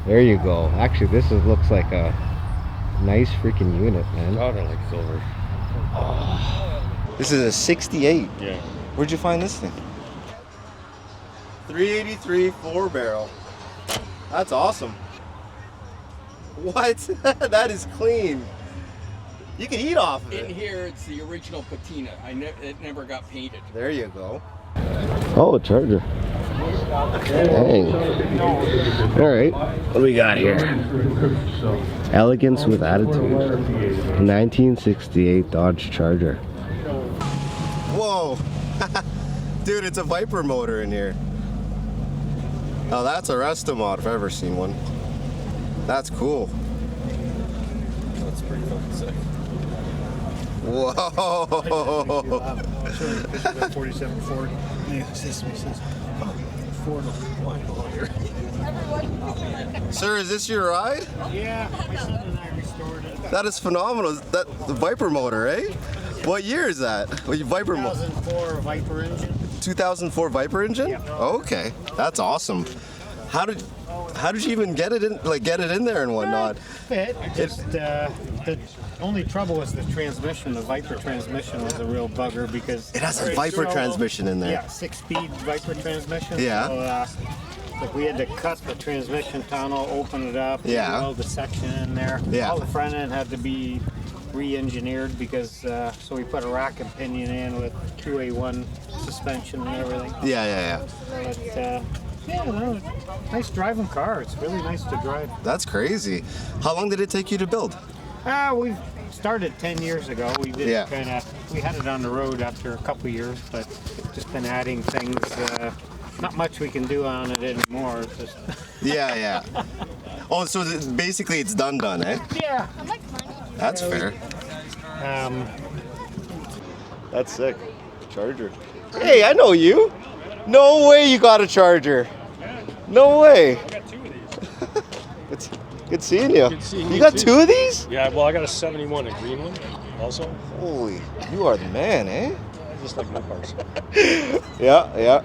There you go. Actually, looks like a nice freaking unit, man. God, I like silver. Oh, this is a 68. Yeah. Where'd you find this thing? 383 4-barrel. That's awesome. What? That is clean. You can eat off of it. In here, it's the original patina. It never got painted. There you go. Oh, a Charger. Dang. All right. What do we got here? Elegance with attitude. 1968 Dodge Charger. Whoa. Dude, it's a Viper motor in here. Oh, that's a Resto mod if I've ever seen one. That's cool. That's pretty fucking sick. Whoa. I'll show you a picture of that 47 Ford. Yeah, says Ford here. Sir, is this your ride? Yeah, my son and I restored it. That is phenomenal. That the Viper motor, eh? What year is that? Viper motor. 2004 Viper engine. 2004 Viper engine? Yeah. Okay, that's awesome. How did you even get it in there and whatnot? It just the only trouble was the transmission. The Viper transmission was a real bugger because It has a Viper transmission in there. Yeah, 6-speed Viper transmission. Yeah. So, like we had to cut the transmission tunnel, open it up, weld the section in there. Yeah. All the front end had to be re-engineered because so we put a rack and pinion in with 2A1 suspension and everything. Yeah. But, yeah, no, nice driving car. It's really nice to drive. That's crazy. How long did it take you to build? We started 10 years ago. We did Yeah. we had it on the road after a couple years, but just been adding things. Not much we can do on it anymore. It's just Yeah. Oh, so basically it's done, eh? yeah. That's fair. That's sick. Charger. Hey, I know you. No way you got a Charger. No way. I got 2 of these. It's good seeing you. Good seeing You you got too. 2 of these? Yeah, well, I got a 71, a green one, also. Holy, you are the man, eh? I just like Mopars. Yeah.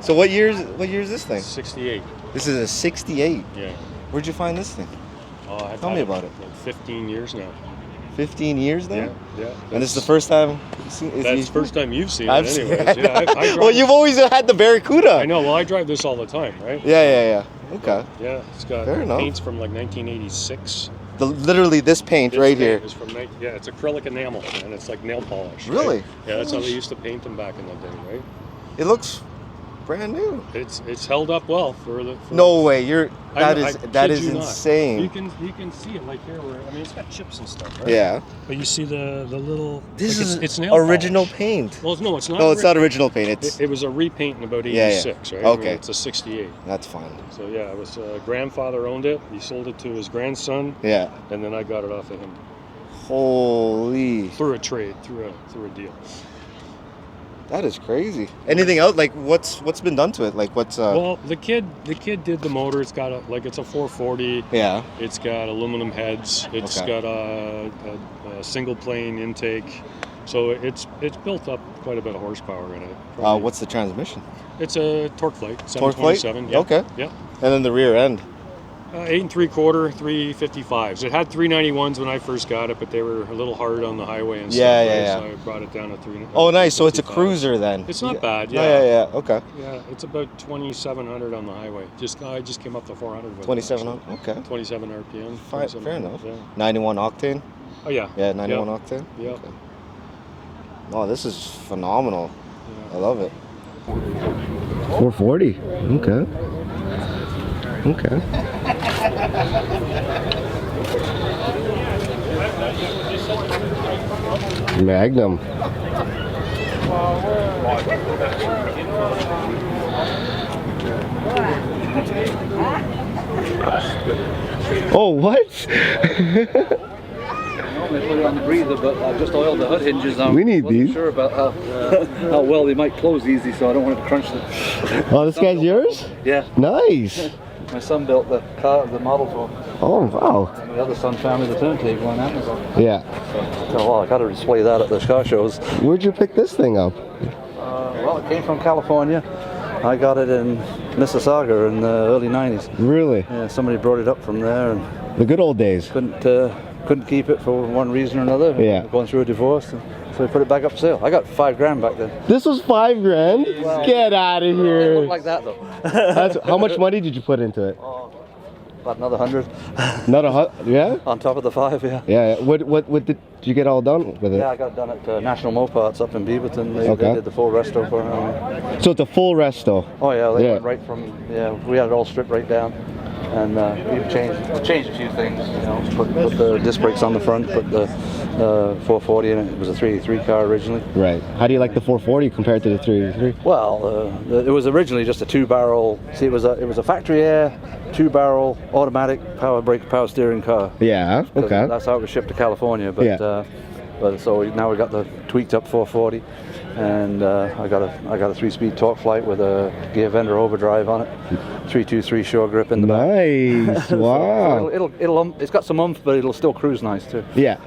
So what year is this thing? 68. This is a 68. Yeah. Where'd you find this thing? Oh, I've Tell had me about it. Like 15 years now. 15 years now? Yeah. And this is the first time you've seen it? That's the first time you've seen I've it seen anyways. it. Yeah, I drive Well, you've always had the Barracuda. I know, well, I drive this all the time, right? Yeah. Okay. Yeah, it's got Fair enough. paints from like 1986. Literally this paint This right paint here. is from, yeah, it's acrylic enamel, and it's like nail polish. right? Really? Yeah, that's how they used to paint them back in the day, right? It looks brand new. It's held up well for the. No way. That kid is you not. insane. You can see it like here, where I mean, it's got chips and stuff, right? Yeah. But you see the little. This like is it's nail original polish. paint. Well, no, it's not. No, it's not original paint. It was a repaint in about Yeah, 86, right? Okay. I mean, it's a 68. That's fine. So yeah, it was grandfather owned it. He sold it to his grandson, Yeah. and then I got it off of him Holy. through a trade, through a deal. That is crazy. Anything else? Like what's been done to it? Like what's Well, the kid did the motor. It's got it's a 440. Yeah. It's got aluminum heads. It's Okay. got a single plane intake. So it's built up quite a bit of horsepower in it. What's the transmission? It's a torque plate. Torque plate? 727. Yeah. Okay. Yeah. And then the rear end. 8 3/4, 355s. It had 391s when I first got it, but they were a little hard on the highway and Yeah, stuff. yeah, So I brought it down to 3. Oh, nice. So it's a 355s. cruiser then. It's not bad. Yeah. Yeah. Yeah. Okay. Yeah, it's about 2,700 on the highway. I just came up to 400 with it, 27. actually. Okay. 27 RPM. Fair 27, enough. Yeah. 91 octane. Oh yeah. Yeah, 91 octane. Yeah. Okay. Oh, this is phenomenal. I love it. 440. Okay. Magnum. Oh, what? Normally put it on the breather, but I've just oiled the hood hinges. We need wasn't these. sure about how well they might close easy, so I don't want it to crunch them. Oh, this guy's yours? Yeah, Nice. my son built the models one, Oh, wow. and the other son found me the turntable on Amazon. Yeah. So, well, I got to display that at the car shows. Where'd you pick this thing up? Well, it came from California. I got it in Mississauga in the early 90s. Really? Yeah, somebody brought it up from there and The good old days. couldn't keep it for one reason or another. Yeah. Going through a divorce, and so we put it back up for sale. I got $5,000 back then. This was $5 grand? Get out of It here. looked like that though. How much money did you put into it? About another 100 Another yeah? on top of the 5. Yeah. Yeah. What did you get all done with it? Yeah, I got it done at National Mopar up in Beaverton. They did the full resto for it. So it's a full resto. Oh yeah, they went right from we had it all stripped right down, and we changed a few things. You know, put the disc brakes on the front, put the 440 in it. It was a 383 car originally. Right. How do you like the 440 compared to the 383? Well, it was originally just a 2-barrel. See, it was a factory air 2-barrel automatic power brake, power steering car. Yeah. Okay. That's how it was shipped to California. But so now we got the tweaked up 440, and I got a 3-speed torque flight with a gear vendor overdrive on it, 323 shore grip in the back. Nice. Wow. So it's got some oomph, but it'll still cruise nice too. Yeah.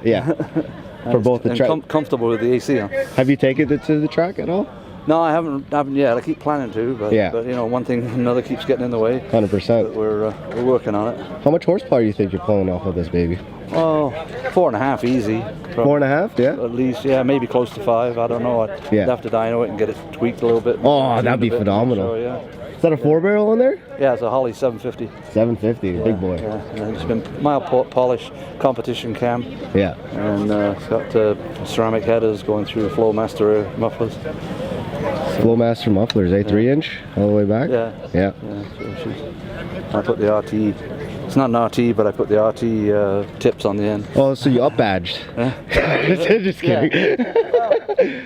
For both the track. Comfortable with the AC on. Have you taken it to the track at all? No, I haven't yet. I keep planning to, but you know, one thing or another keeps getting in the way. 100%. But we're working on it. How much horsepower do you think you're pulling off of this baby? Oh, 4.5 easy. 4.5, yeah? At least, yeah, maybe close to 5. I don't know. I'd have to dyno it and get it tweaked a little bit. Oh, that'd be phenomenal. So, yeah. Is that a 4-barrel on there? Yeah, it's a Holly 750. 750, big boy. Yeah, and it's been mild polish, competition cam. Yeah. And it's got ceramic headers going through Flowmaster mufflers. Flowmaster mufflers, 3-inch all the way back? Yeah. I put the RT. It's not an RT, but I put the RT tips on the end. Oh, so you up-badged. Just kidding.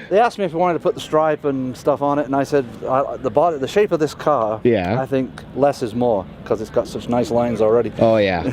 They asked me if I wanted to put the stripe and stuff on it, and I said the shape of this car. Yeah. I think less is more because it's got such nice lines already. Oh yeah,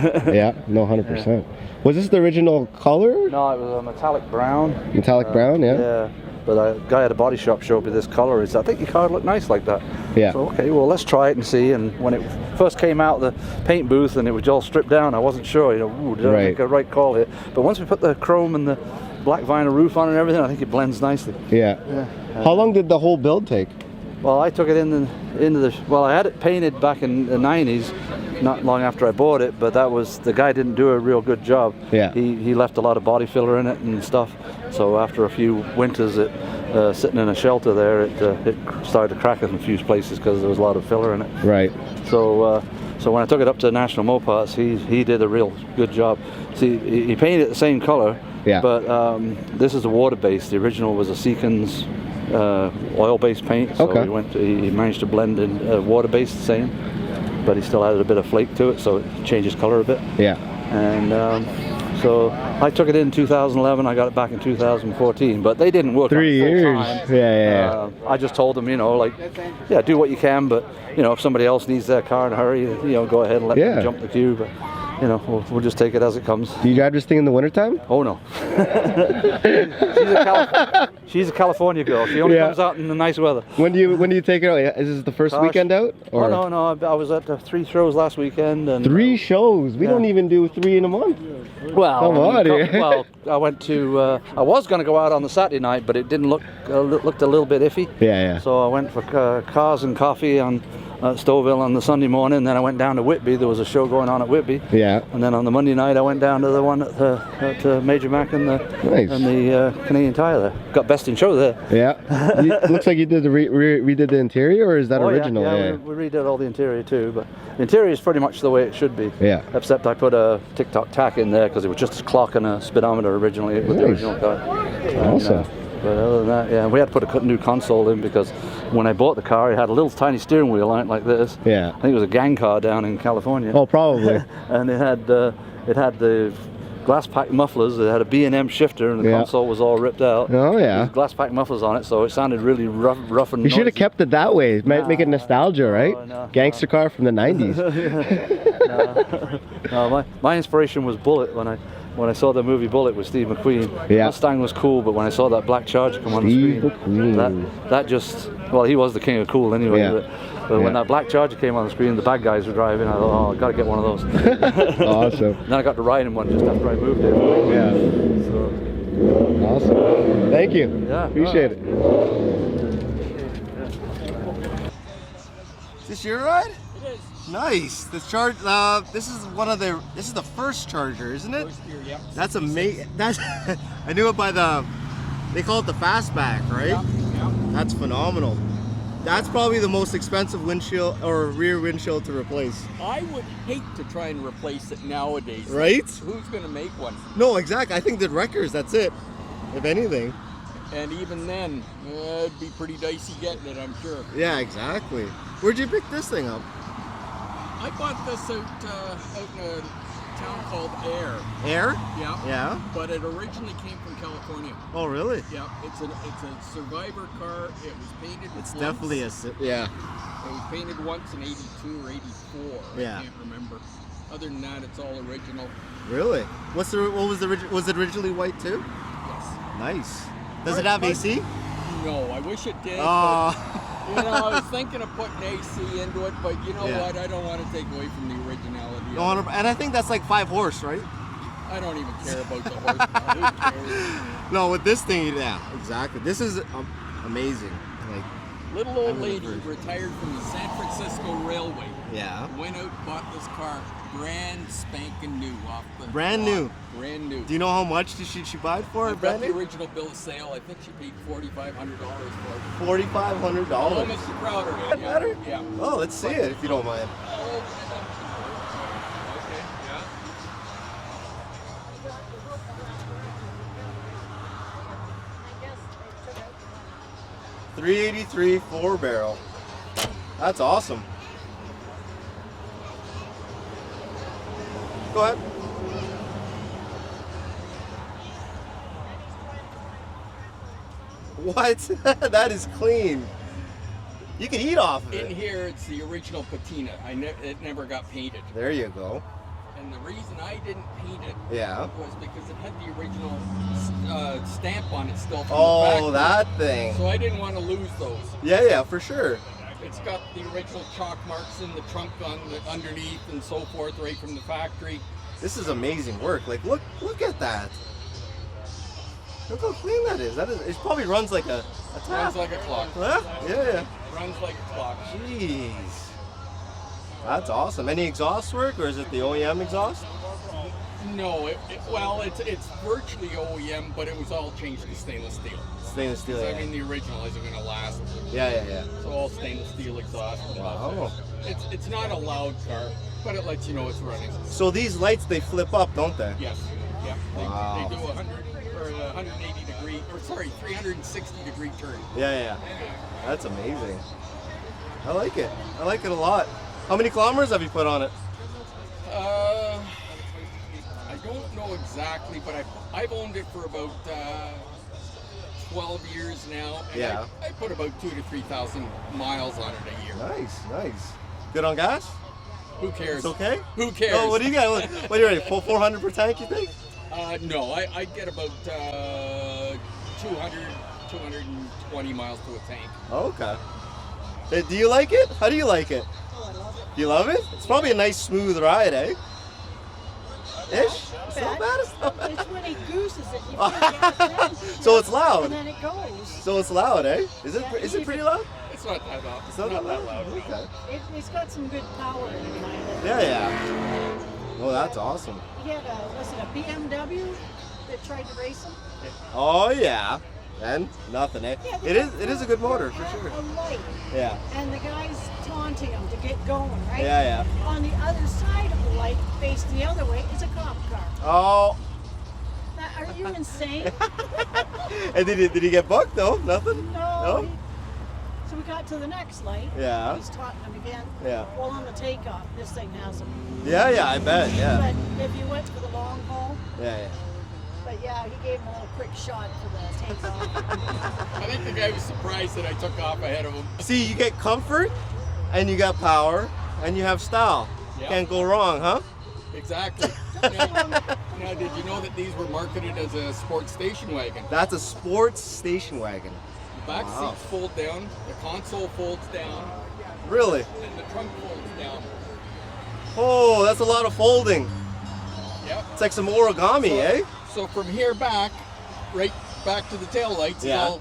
no, 100%. Was this the original color? No, it was a metallic brown. Metallic brown, yeah. Yeah. But a guy at a body shop showed me this color. He said, I think your car would look nice like that. Yeah. So, okay, well, let's try it and see. And when it first came out the paint booth and it was all stripped down, I wasn't sure, you know, did I make a right call here? But once we put the chrome and the black vinyl roof on and everything, I think it blends nicely. Yeah. How long did the whole build take? Well, I took it I had it painted back in the 90s, not long after I bought it, but the guy didn't do a real good job. Yeah. He left a lot of body filler in it and stuff. So after a few winters, sitting in a shelter there, it started to crack in a few places because there was a lot of filler in it. Right. So when I took it up to National Mopars, he did a real good job. See, he painted it the same color. Yeah. But this is a water-based. The original was a Seekins oil-based paint. So he managed to blend in water-based the same, but he still added a bit of flake to it, so it changes color a bit. Yeah. And so I took it in 2011. I got it back in 2014, but they didn't work 3 on it full years. time. Yeah. I just told them, you know, like, do what you can, but you know, if somebody else needs their car in a hurry, you know, go ahead and let them jump the queue. But you know, we'll just take it as it comes. Do you drive this thing in the wintertime? Oh no. She's a California girl. She only comes out in the nice weather. When do you take it out? Is this the first weekend out? Or? Oh no, I was at 3 shows last weekend. And 3 shows? We don't even do 3 in a month. Well, come on. Well, I went to. I was going to go out on the Saturday night, but it didn't looked a little bit iffy. Yeah. So I went for cars and coffee on Stouffville on the Sunday morning. Then I went down to Whitby. There was a show going on at Whitby. Yeah. And then on the Monday night, I went down to the one at Major Mac and the Canadian Tire there. Got best in show there. Yeah. It looks like you did redid the interior, or is that original? Yeah, we redid all the interior too, but the interior is pretty much the way it should be. Yeah. Except I put a TikTok tack in there because it was just a clock and a speedometer originally with the original car. Awesome. But other than that, we had to put a new console in because when I bought the car, it had a little tiny steering wheel on it like this. Yeah. I think it was a gang car down in California. Oh, probably. And it had the glass pack mufflers. It had a B&M shifter, and the console was all ripped out. Oh yeah. Glass pack mufflers on it, so it sounded really rough and. You should have kept it that way. Might make it nostalgia, right? No, Gangster car from the 90s. No, my inspiration was Bullet when I saw the movie Bullet with Steve McQueen. Yeah. Mustang was cool, but when I saw that black Charger come on the screen, that just, well, he was the king of cool anyway. Yeah. But when that black Charger came on the screen, the bad guys were driving. I thought, oh, I got to get one of those. Awesome. Then I got to ride in one just after I moved it. Yeah. So. Awesome. Thank you. Yeah. Appreciate it. This your ride? It is. Nice. This charge. This is one of the. This is the first Charger, isn't it? First year, yeah. That's amazing. That's. I knew it by the. They call it the Fastback, right? Yeah. That's phenomenal. That's probably the most expensive windshield or rear windshield to replace. I would hate to try and replace it nowadays. Right? Who's going to make one? No, exactly. I think the wreckers. That's it. If anything. And even then, it'd be pretty dicey getting it, I'm sure. Yeah, exactly. Where'd you pick this thing up? I bought this out in a town called Air. Air? Yeah. Yeah. But it originally came from California. Oh, really? Yeah. It's a survivor car. It was painted. It's once. definitely yeah. It was painted once in '82 or '84. Yeah. I can't remember. Other than that, it's all original. Really? What was the was it originally white too? Yes. Nice. Does it have AC? No, I wish it did. Oh. But, I was thinking of putting AC into it, but you know Yeah. what? I don't want to take away from the originality. No, of it. and I think that's like 5 horse, right? I don't even care about the horsepower. Who cares? No, with this thing, yeah, exactly. This is amazing. Like, Little old I'm lady looking for it. retired from the San Francisco Railway. yeah. Went out, bought this car, brand spanking new off the Brand lot. new? Brand new. Do you know how much did she buy it for? I've got Brand the new? original bill of sale. I think she paid $4,500 for it. $4,500. Oh, Mr. Crowder. That better? Yeah. Oh, let's see it if you don't mind. Okay, yeah. 383 4-barrel. That's awesome. Go ahead. What? That is clean. You can eat off of In it. here, it's the original patina. It never got painted. There you go. And the reason I didn't paint it Yeah. was because it had the original stamp on it still from the Oh, factory. that thing. So I didn't want to lose those. Yeah, for sure. It's got the original chalk marks in the trunk on the underneath and so forth, right from the factory. This is amazing work. Like, look at that. Look how clean that is. It probably runs like a tap. Runs like a clock. Huh? Yeah. Runs like a clock. Jeez. That's awesome. Any exhaust work, or is it the OEM exhaust? No, well, it's virtually OEM, but it was all changed to stainless steel. Stainless steel. 'Cause, Yeah. I mean, the original isn't going to last. Yeah. It's all stainless steel exhaust. And Wow. It's not a loud car, but it lets you know it's running. So these lights, they flip up, don't they? Yes. Yeah. Wow. They do 180 degree, or sorry, 360 degree turn. Yeah. That's amazing. I like it. I like it a lot. How many kilometers have you put on it? I don't know exactly, but I've owned it for about 12 years now. And Yeah. I put about 2,000 to 3,000 miles on it a year. Nice. Good on gas? Who cares? It's okay? Who cares? Oh, what do you got? What are you ready? 400 per tank, you think? No, I get about 220 miles to a tank. Okay. Hey, do you like it? How do you like it? Do you love it? It's probably a nice smooth ride, eh? Ish? It's not bad. It's not bad. It's when he gooses it. You feel gas in, So it's loud. and then it goes. So it's loud, eh? Is it pretty loud? It's not that loud. It's not that loud. no. Okay. It's got some good power in behind it. Yeah. Oh, that's awesome. He had was it a BMW that tried to race him? Oh yeah. And nothing, eh? Yeah, It is a good motor for sure. A light, Yeah. and the guy's taunting him to get going, right? Yeah. On the other side of the light, faced the other way, is a cop car. Oh. Now, are you insane? And did he get bucked though? Nothing? No. So we got to the next light. Yeah. He's taunting him again. Yeah. Well, on the takeoff, this thing has him. Yeah, I bet. Yeah. But if you went for the long haul, Yeah. but yeah, he gave him a little quick shot for the takeoff. I think the guy was surprised that I took off ahead of him. See, you get comfort, and you got power, and you have style. Yeah. Can't go wrong, huh? Exactly. Now, did you know that these were marketed as a sports station wagon? That's a sports station wagon. The back Wow. seats fold down, the console folds down, Really? and the trunk folds down. Oh, that's a lot of folding. Yep. It's like some origami, eh? So from here back, right back to the tail lights Yeah.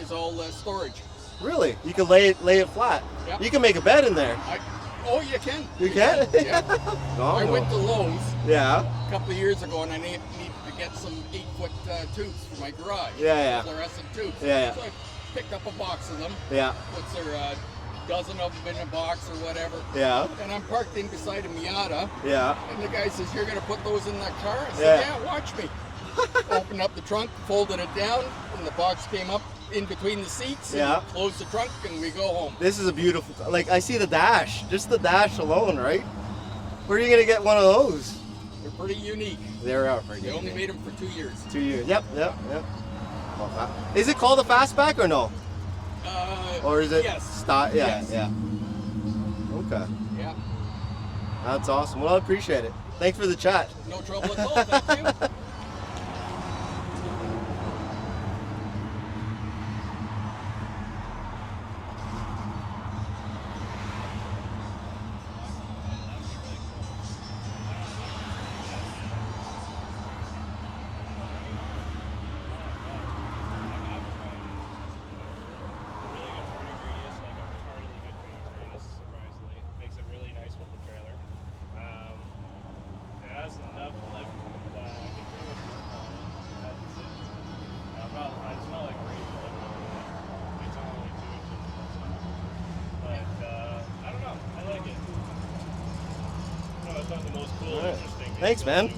is all storage. Really? You can lay it flat. Yep. You can make a bed in there. Oh, you can. You can? Yeah. Oh. I went to Lowe's Yeah. a couple of years ago, and I needed to get some 8-foot tubes for my garage. Yeah. Fluorescent tubes. Yeah. So I picked up a box of them. Yeah. What's there, dozen of them in a box or whatever. Yeah. And I'm parked in beside a Miata. Yeah. And the guy says, "You're gonna put those in that car?" I said, "Yeah, watch me." Opened up the trunk, folded it down, and the box came up in between the seats. Yeah. And closed the trunk, and we go home. This is a beautiful. Like I see the dash, just the dash alone, right? Where are you gonna get one of those? They're pretty unique. They're out right They only made them for 2 years. 2 years. Yep. Is it called a fastback or no? Or is it? Yes. Yeah. Yes. Yeah. Okay. Yeah. That's awesome. Well, I appreciate it. Thanks for the chat. No trouble at all. Thank you. Thanks, man.